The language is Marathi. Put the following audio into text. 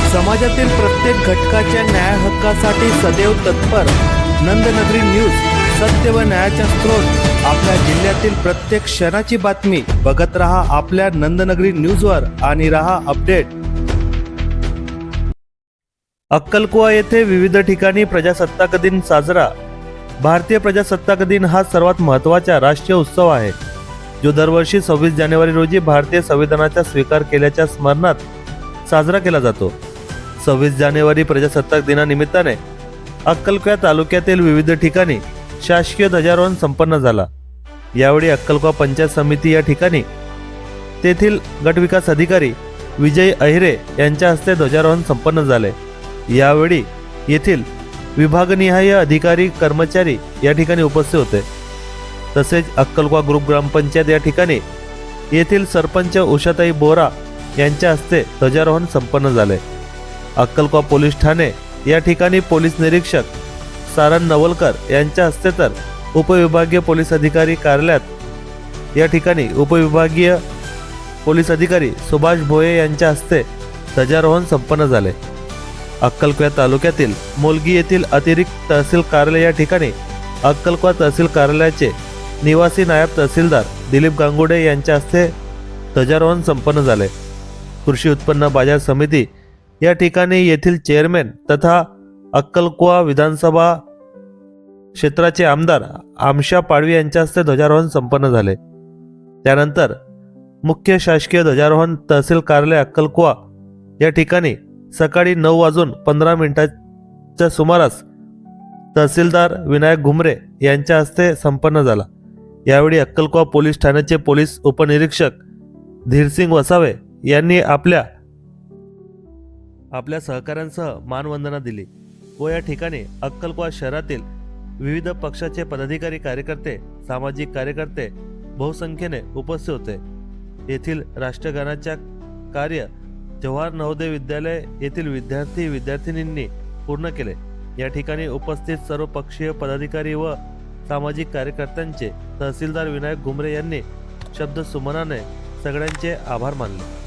समाजातील प्रत्येक घटकाच्या न्याय हक्कासाठी सदैव तत्पर नंदनगरी न्यूज, सत्य व न्यायाचा स्रोत। आपल्या जिल्ह्यातील प्रत्येक क्षणाची बातमी बघत रहा आपल्या नंदनगरी न्यूजवर आणि रहा अपडेट। अक्कलकुवा येथे विविध ठिकाणी प्रजासत्ताक दिन साजरा। भारतीय प्रजासत्ताक दिन हा सर्वात महत्त्वाचा राष्ट्रीय उत्सव आहे, जो दरवर्षी 26 जानेवारी रोजी भारतीय संविधानाचा स्वीकार केल्याच्या स्मरणात साजरा केला जातो। 26 जानेवारी प्रजासत्ताक दिनानिमित्ताने अक्कलकुवा तालुक्यातील विविध ठिकाणी शासकीय ध्वजारोहण संपन्न झाला। यावेळी अक्कलकुवा पंचायत समिती या ठिकाणी तेथील गटविकास अधिकारी विजय अहिरे यांच्या हस्ते ध्वजारोहण संपन्न झाले। यावेळी येथील विभागनिहाय अधिकारी कर्मचारी या ठिकाणी उपस्थित होते। तसेच अक्कलकुवा ग्रुप ग्रामपंचायत या ठिकाणी येथील सरपंच उषाताई बोरा यांच्या हस्ते ध्वजारोहण संपन्न झाले। अक्कलकुवा पोलीस ठाणे या ठिकाणी पोलीस निरीक्षक सारण नवलकर यांच्या हस्ते तर उपविभागीय पोलीस अधिकारी कार्यालयात या ठिकाणी उपविभागीय पोलीस अधिकारी सुभाष भोये यांच्या हस्ते ध्वजारोहण संपन्न झाले। अक्कलकुवा तालुक्यातील मोलगी येथील अतिरिक्त तहसील कार्यालय या ठिकाणी अक्कलकुवा तहसील कार्यालयाचे निवासी नायब तहसीलदार दिलीप गांगुडे यांच्या हस्ते ध्वजारोहण संपन्न झाले। कृषी उत्पन्न बाजार समिती या ठिकाणी येथील चेअरमॅन तथा अक्कलकुवा विधानसभा क्षेत्राचे आमदार आमशा पाडवी यांच्या हस्ते ध्वजारोहण संपन्न झाले। त्यानंतर मुख्य शासकीय ध्वजारोहण तहसील कार्यालय अक्कलकुवा या ठिकाणी सकाळी 9:15 सुमारास तहसीलदार विनायक घुमरे यांच्या हस्ते संपन्न झाला। यावेळी अक्कलकुवा पोलीस ठाण्याचे पोलीस उपनिरीक्षक धीरसिंग वसावे यांनी आपल्या सहकाऱ्यांसह मानवंदना दिली व या ठिकाणी अक्कलकुवा शहरातील विविध पक्षाचे पदाधिकारी, कार्यकर्ते, सामाजिक कार्यकर्ते बहुसंख्येने उपस्थित होते। येथील राष्ट्रगानाच्या कार्य जवाहर नवोदय विद्यालय येथील विद्यार्थिनींनी पूर्ण केले। या ठिकाणी उपस्थित सर्व पक्षीय पदाधिकारी व सामाजिक कार्यकर्त्यांचे तहसीलदार विनायक घुमरे यांनी शब्द सुमनाने सगळ्यांचे आभार मानले।